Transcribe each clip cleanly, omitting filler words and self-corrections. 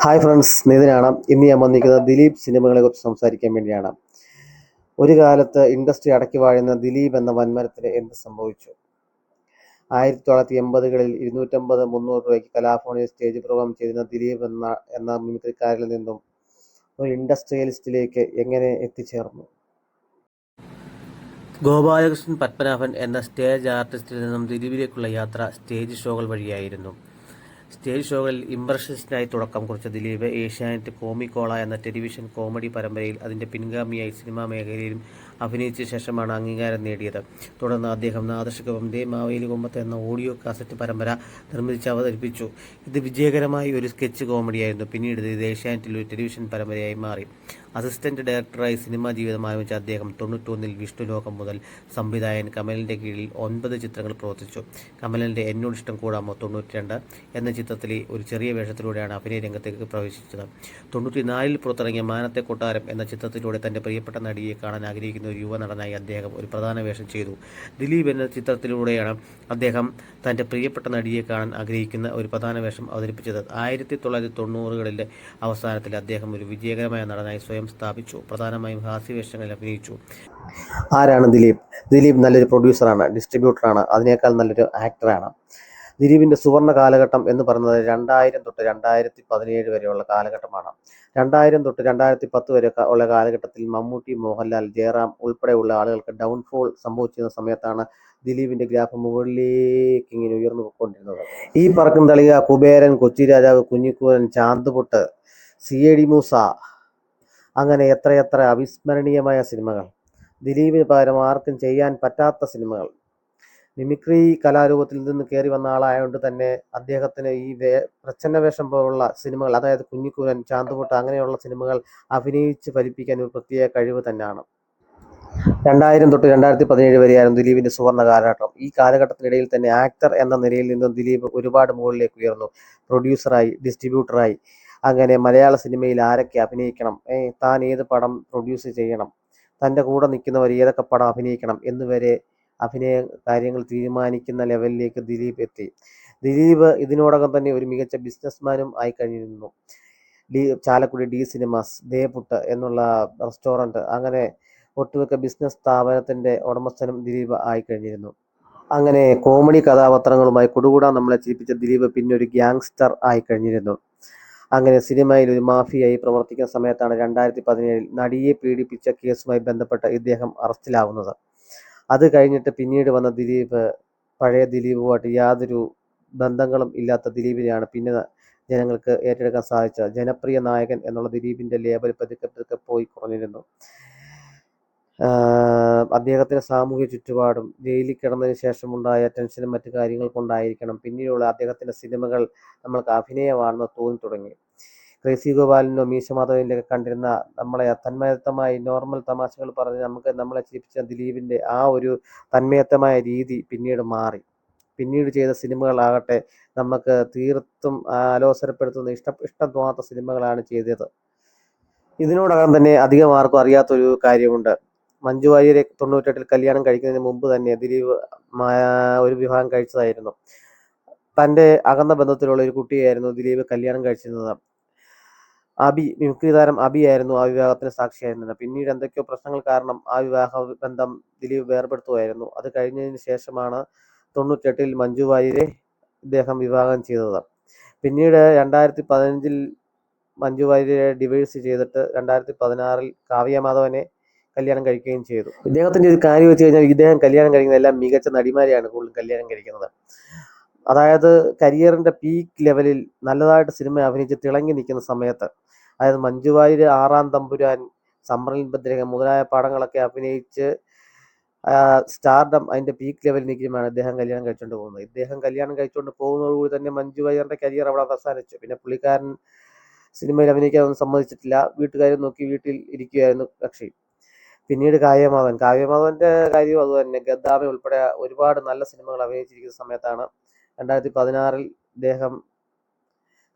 Hi friends, നിതിനാണ്. ഇന്ന് ഞാൻ വന്നിരിക്കുന്നത് ദിലീപ് സിനിമകളെ കുറിച്ച് സംസാരിക്കാൻ വേണ്ടിയാണ്. ഒരു കാലത്ത് ഇൻഡസ്ട്രി അടക്കി വാഴുന്ന ദിലീപ് എന്ന വൻമരത്തിന് എന്ത് സംഭവിച്ചു? 1980-കളിൽ 250-300 രൂപയ്ക്ക് കലാഭവനിൽ സ്റ്റേജ് പ്രോഗ്രാം ചെയ്തിരുന്ന ദിലീപ് എന്ന മിമിക്രിക്കാരിൽ നിന്നും ഒരു ഇൻഡസ്ട്രിയലിസ്റ്റിലേക്ക് എങ്ങനെ എത്തിച്ചേർന്നു? ഗോപാലകൃഷ്ണൻ പത്മനാഭൻ എന്ന സ്റ്റേജ് ആർട്ടിസ്റ്റിൽ നിന്നും ദിലീപിലേക്കുള്ള യാത്ര സ്റ്റേജ് ഷോകൾ വഴിയായിരുന്നു. സ്റ്റേജ് ഷോകളിൽ ഇംപ്രഷനിസ്റ്റായി തുടക്കം കുറിച്ച ദിലീപ് ഏഷ്യാനെറ്റ് കോമിക്കോള എന്ന ടെലിവിഷൻ കോമഡി പരമ്പരയിൽ അതിൻ്റെ പിൻഗാമിയായി സിനിമാ മേഖലയിലും അഭിനയിച്ച ശേഷമാണ് അംഗീകാരം നേടിയത്. തുടർന്ന് അദ്ദേഹം നാദൃശിക്കൊപ്പം ദേ മാവേലി കൊമ്പത്ത് എന്ന ഓഡിയോ കാസറ്റ് പരമ്പര നിർമ്മിച്ച് അവതരിപ്പിച്ചു. ഇത് വിജയകരമായ ഒരു സ്കെച്ച് കോമഡിയായിരുന്നു. പിന്നീട് ഇത് ഏഷ്യാനെറ്റിൽ ഒരു ടെലിവിഷൻ പരമ്പരയായി മാറി. അസിസ്റ്റന്റ് ഡയറക്ടറായി സിനിമാ ജീവിതം ആരംഭിച്ച അദ്ദേഹം 91-ൽ വിഷ്ണുലോകം മുതൽ സംവിധായകൻ കമലിൻ്റെ കീഴിൽ 9 ചിത്രങ്ങൾ പ്രവർത്തിച്ചു. കമലിൻ്റെ എന്നോടിഷ്ടം കൂടാമോ 92 എന്ന ചിത്രത്തിലെ ഒരു ചെറിയ വേഷത്തിലൂടെയാണ് അഭിനയ രംഗത്തേക്ക് പ്രവേശിച്ചത്. 94-ൽ പുറത്തിറങ്ങിയ മാനത്തെ കൊട്ടാരം എന്ന ചിത്രത്തിലൂടെ തൻ്റെ പ്രിയപ്പെട്ട നടിയെ കാണാൻ ആഗ്രഹിക്കുന്ന ഒരു യുവ നടനായി അദ്ദേഹം ഒരു പ്രധാന വേഷം ചെയ്തു. ദിലീപ് എന്ന ചിത്രത്തിലൂടെയാണ് അദ്ദേഹം തൻ്റെ പ്രിയപ്പെട്ട നടിയെ കാണാൻ ആഗ്രഹിക്കുന്ന ഒരു പ്രധാന വേഷം അവതരിപ്പിച്ചത്. 1990-കളുടെ അവസാനത്തിൽ അദ്ദേഹം ഒരു വിജയകരമായ നടനായി സ്വയം സ്ഥാപിച്ചു. പ്രധാനമായും ഹാസ്യവേഷങ്ങളിൽ അഭിനയിച്ചു. ആരാണ് ദിലീപ്? ദിലീപ് നല്ലൊരു പ്രൊഡ്യൂസറാണ്, ഡിസ്ട്രിബ്യൂട്ടറാണ്, അതിനേക്കാൾ നല്ലൊരു ആക്ടറാണ്. ദിലീപിൻ്റെ സുവർണ്ണ കാലഘട്ടം എന്ന് പറയുന്നത് 2000 തൊട്ട് 2017 വരെയുള്ള കാലഘട്ടമാണ്. 2000 തൊട്ട് 2010 വരെ ഉള്ള കാലഘട്ടത്തിൽ മമ്മൂട്ടി, മോഹൻലാൽ, ജയറാം ഉൾപ്പെടെയുള്ള ആളുകൾക്ക് ഡൗൺഫോൾ സംഭവിച്ചിരുന്ന സമയത്താണ് ദിലീപിൻ്റെ ഗ്രാഫ് മുകളിലേക്ക് ഇങ്ങനെ ഉയർന്നു പോയിക്കൊണ്ടിരുന്നത്. ഈ പറക്കും തളിക, കുബേരൻ, കൊച്ചി രാജാവ്, കുഞ്ഞിക്കൂരൻ, ചാന്തുപൊട്ട്, CID മൂസ, അങ്ങനെ എത്രയെത്ര അവിസ്മരണീയമായ സിനിമകൾ. ദിലീപിന് പകരം ആർക്കും ചെയ്യാൻ പറ്റാത്ത സിനിമകൾ. മിമിക്രി കലാരൂപത്തിൽ നിന്ന് കയറി വന്ന ആളായതുകൊണ്ട് തന്നെ അദ്ദേഹത്തിന് ഈ പ്രച്ഛന്ന വേഷം പോലുള്ള സിനിമകൾ, അതായത് കുഞ്ഞിക്കൂരൻ, ചാന്തുപൊട്ട് അങ്ങനെയുള്ള സിനിമകൾ അഭിനയിച്ച് ഫലിപ്പിക്കാൻ ഒരു പ്രത്യേക കഴിവ് തന്നെയാണ്. 2000 തൊട്ട് 2017 വരെയായിരുന്നു ദിലീപിന്റെ സുവർണ്ണ കാലഘട്ടം. ഈ കാലഘട്ടത്തിനിടയിൽ തന്നെ ആക്ടർ എന്ന നിലയിൽ നിന്നും ദിലീപ് ഒരുപാട് മുകളിലേക്ക് ഉയർന്നു. പ്രൊഡ്യൂസറായി, ഡിസ്ട്രിബ്യൂട്ടറായി, അങ്ങനെ മലയാള സിനിമയിൽ ആരൊക്കെ അഭിനയിക്കണം, താൻ ഏത് പടം പ്രൊഡ്യൂസ് ചെയ്യണം, തൻ്റെ കൂടെ നിൽക്കുന്നവർ ഏതൊക്കെ പടം അഭിനയിക്കണം എന്നുവരെ അഭിനയ കാര്യങ്ങൾ തീരുമാനിക്കുന്ന ലെവലിലേക്ക് ദിലീപ് എത്തി. ദിലീപ് ഇതിനോടകം തന്നെ ഒരു മികച്ച ബിസിനസ്മാനും ആയിക്കഴിഞ്ഞിരുന്നു. ചാലക്കുടി ഡി സിനിമാസ്, ദേപുട്ട് എന്നുള്ള റെസ്റ്റോറൻറ്റ്, അങ്ങനെ ഒട്ടുമിക്ക ബിസിനസ് സ്ഥാപനത്തിൻ്റെ ഉടമസ്ഥനും ദിലീപ് ആയിക്കഴിഞ്ഞിരുന്നു. അങ്ങനെ കോമഡി കഥാപാത്രങ്ങളുമായി കുടുകൂടാൻ നമ്മളെ ചിരിപ്പിച്ച ദിലീപ് പിന്നെ ഒരു ഗ്യാങ്സ്റ്റർ ആയിക്കഴിഞ്ഞിരുന്നു. അങ്ങനെ സിനിമയിൽ ഒരു മാഫിയായി പ്രവർത്തിക്കുന്ന സമയത്താണ് 2017-ൽ നടിയെ പീഡിപ്പിച്ച കേസുമായി ബന്ധപ്പെട്ട് ഇദ്ദേഹം അറസ്റ്റിലാവുന്നത്. അത് കഴിഞ്ഞിട്ട് പിന്നീട് വന്ന ദിലീപ് പഴയ ദിലീപുമായിട്ട് യാതൊരു ബന്ധങ്ങളും ഇല്ലാത്ത ദിലീപിനെയാണ് പിന്നെ ജനങ്ങൾക്ക് ഏറ്റെടുക്കാൻ സാധിച്ചത്. ജനപ്രിയ നായകൻ എന്നുള്ള ദിലീപിൻ്റെ ലേബൽ പതുക്കെ പോയി കുറഞ്ഞിരുന്നു. അദ്ദേഹത്തിൻ്റെ സാമൂഹ്യ ചുറ്റുപാടും ജയിലിൽ കിടന്നതിന് ശേഷമുണ്ടായ ടെൻഷനും മറ്റു കാര്യങ്ങൾ കൊണ്ടായിരിക്കണം പിന്നീടുള്ള അദ്ദേഹത്തിൻ്റെ സിനിമകൾ നമ്മൾക്ക് അഭിനയമാണെന്ന് തോന്നി തുടങ്ങി. ക്രേസി ഗോപാലിനോ മീശ മാധവനിലൊക്കെ കണ്ടിരുന്ന നമ്മളെ തന്മയത്തമായി നോർമൽ തമാശകൾ പറഞ്ഞ് നമ്മളെ ചിരിപ്പിച്ച ദിലീപിൻ്റെ ആ ഒരു തന്മയത്തമായ രീതി പിന്നീട് മാറി. പിന്നീട് ചെയ്ത സിനിമകളാകട്ടെ നമുക്ക് തീർത്തും അലോസരപ്പെടുത്തുന്ന ഇഷ്ടം തോന്നാത്ത സിനിമകളാണ് ചെയ്തത്. ഇതിനോടകം തന്നെ അധികം ആർക്കും അറിയാത്തൊരു കാര്യമുണ്ട്. മഞ്ജു വാര്യരെ 98-ൽ കല്യാണം കഴിക്കുന്നതിന് മുമ്പ് തന്നെ ദിലീപ് ഒരു വിവാഹം കഴിച്ചതായിരുന്നു. തൻ്റെ അകന്ന ബന്ധത്തിലുള്ള ഒരു കുട്ടിയായിരുന്നു ദിലീപ് കല്യാണം കഴിച്ചിരുന്നത്. മിമിക്രി താരം അബിയായിരുന്നു ആ വിവാഹത്തിന് സാക്ഷിയായിരുന്നത്. പിന്നീട് എന്തൊക്കെയോ പ്രശ്നങ്ങൾ കാരണം ആ വിവാഹ ബന്ധം ദിലീപ് വേർപെടുത്തുമായിരുന്നു. അത് കഴിഞ്ഞതിന് ശേഷമാണ് 98-ൽ മഞ്ജു വാര്യരെ ഇദ്ദേഹം വിവാഹം ചെയ്തത്. പിന്നീട് 2015-ൽ മഞ്ജു വാര്യരെ ഡിവോഴ്സ് ചെയ്തിട്ട് 2016-ൽ കാവ്യ മാധവനെ കല്യാണം കഴിക്കുകയും ചെയ്തു. ഇദ്ദേഹത്തിൻ്റെ ഒരു കാര്യം വെച്ച് കഴിഞ്ഞാൽ ഇദ്ദേഹം കല്യാണം കഴിക്കുന്ന എല്ലാം മികച്ച നടിമാരെയാണ് കൂടുതൽ കല്യാണം കഴിക്കുന്നത്. അതായത് കരിയറിൻ്റെ പീക്ക് ലെവലിൽ നല്ലതായിട്ട് സിനിമ അഭിനയിച്ച് തിളങ്ങി നിൽക്കുന്ന സമയത്ത്, അതായത് മഞ്ജു വാര്യർ, ആറാം തമ്പുരാൻ, സമ്രൽ ഭദ്രകം മുതലായ പടങ്ങളൊക്കെ അഭിനയിച്ച് സ്റ്റാർഡം അതിൻ്റെ പീക്ക് ലെവലിൽ നിൽക്കുമ്പോഴാണ് ഇദ്ദേഹം കല്യാണം കഴിച്ചുകൊണ്ട് പോകുന്നത്. ഇദ്ദേഹം കല്യാണം കഴിച്ചുകൊണ്ട് പോകുന്നതോടുകൂടി തന്നെ മഞ്ജു വാര്യരുടെ കരിയർ അവിടെ അവസാനിച്ചു. പിന്നെ പുള്ളിക്കാരൻ സിനിമയിൽ അഭിനയിക്കാനൊന്നും സമ്മതിച്ചിട്ടില്ല. വീട്ടുകാരും നോക്കി വീട്ടിൽ ഇരിക്കുകയായിരുന്നു കക്ഷി. പിന്നീട് കാവ്യമാധവൻ്റെ കാര്യവും അതുതന്നെ. ഗദ്ദാമ ഉൾപ്പെടെ ഒരുപാട് നല്ല സിനിമകൾ അഭിനയിച്ചിരിക്കുന്ന സമയത്താണ് 2016-ൽ ഇദ്ദേഹം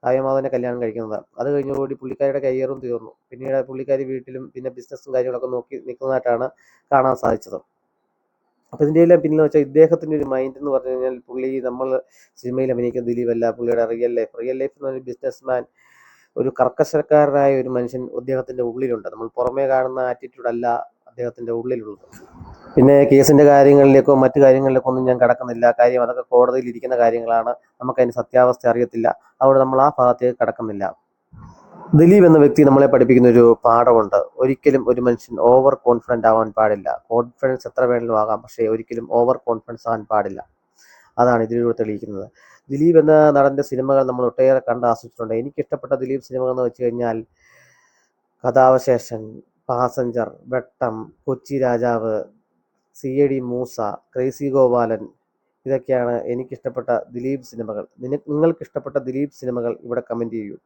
കാവ്യമാധവനെ കല്യാണം കഴിക്കുന്നത്. അത് കഴിഞ്ഞതോടുകൂടി പുള്ളിക്കാരിയുടെ കരിയറും തീർന്നു. പിന്നീട് പുള്ളിക്കാരി വീട്ടിലും പിന്നെ ബിസിനസ്സും കാര്യങ്ങളൊക്കെ നോക്കി നിൽക്കുന്നതായിട്ടാണ് കാണാൻ സാധിച്ചത്. അപ്പോൾ ഇതിൻ്റെ എല്ലാം പിന്നിൽ വെച്ചാൽ ഇദ്ദേഹത്തിൻ്റെ ഒരു മൈൻഡ് എന്ന് പറഞ്ഞു കഴിഞ്ഞാൽ നമ്മൾ സിനിമയിൽ അഭിനയിക്കുന്ന ദിലീപല്ല, പുള്ളിയുടെ റിയൽ ലൈഫ് എന്ന് പറഞ്ഞാൽ ബിസിനസ് മാൻ, ഒരു കർക്കശക്കാരനായ ഒരു മനുഷ്യൻ അദ്ദേഹത്തിൻ്റെ ഉള്ളിലുണ്ട്. നമ്മൾ പുറമേ കാണുന്ന ആറ്റിറ്റ്യൂഡല്ല അദ്ദേഹത്തിൻ്റെ ഉള്ളിലുള്ളത്. പിന്നെ കേസിൻ്റെ കാര്യങ്ങളിലേക്കോ മറ്റു കാര്യങ്ങളിലേക്കോ ഒന്നും ഞാൻ കടക്കുന്നില്ല. കാര്യം അതൊക്കെ കോടതിയിൽ ഇരിക്കുന്ന കാര്യങ്ങളാണ്. നമുക്കതിൻ്റെ സത്യാവസ്ഥ അറിയത്തില്ല. അതുകൊണ്ട് നമ്മൾ ആ ഭാഗത്തേക്ക് കടക്കുന്നില്ല. ദിലീപ് എന്ന വ്യക്തി നമ്മളെ പഠിപ്പിക്കുന്ന ഒരു പാഠമുണ്ട്. ഒരിക്കലും ഒരു മനുഷ്യൻ ഓവർ കോൺഫിഡൻ്റ് ആവാൻ പാടില്ല. കോൺഫിഡൻസ് എത്ര വേണമെങ്കിലും ആകാം, പക്ഷേ ഒരിക്കലും ഓവർ കോൺഫിഡൻസ് ആകാൻ പാടില്ല. അതാണ് ഇതിലൂടെ തെളിയിക്കുന്നത്. ദിലീപ് എന്ന നടൻ്റെ സിനിമകൾ നമ്മൾ ഒട്ടേറെ കണ്ട് ആസ്വദിച്ചിട്ടുണ്ട്. എനിക്കിഷ്ടപ്പെട്ട ദിലീപ് സിനിമകൾ എന്ന് വെച്ച് കഴിഞ്ഞാൽ കഥാവശേഷൻ, പാസഞ്ചർ, വെട്ടം, കൊച്ചി രാജാവ്, CID മൂസ, ക്രേസി ഗോപാലൻ, ഇതൊക്കെയാണ് എനിക്കിഷ്ടപ്പെട്ട ദിലീപ് സിനിമകൾ. നിങ്ങൾക്കിഷ്ടപ്പെട്ട ദിലീപ് സിനിമകൾ ഇവിടെ കമൻറ്റ് ചെയ്യൂ.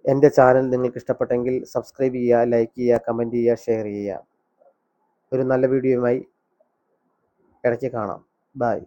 എൻ്റെ ചാനൽ നിങ്ങൾക്ക് ഇഷ്ടപ്പെട്ടെങ്കിൽ സബ്സ്ക്രൈബ് ചെയ്യുക, ലൈക്ക് ചെയ്യുക, കമൻറ്റ് ചെയ്യുക, ഷെയർ ചെയ്യുക. ഒരു നല്ല വീഡിയോയുമായി ഇടയ്ക്ക് കാണാം. ബൈ.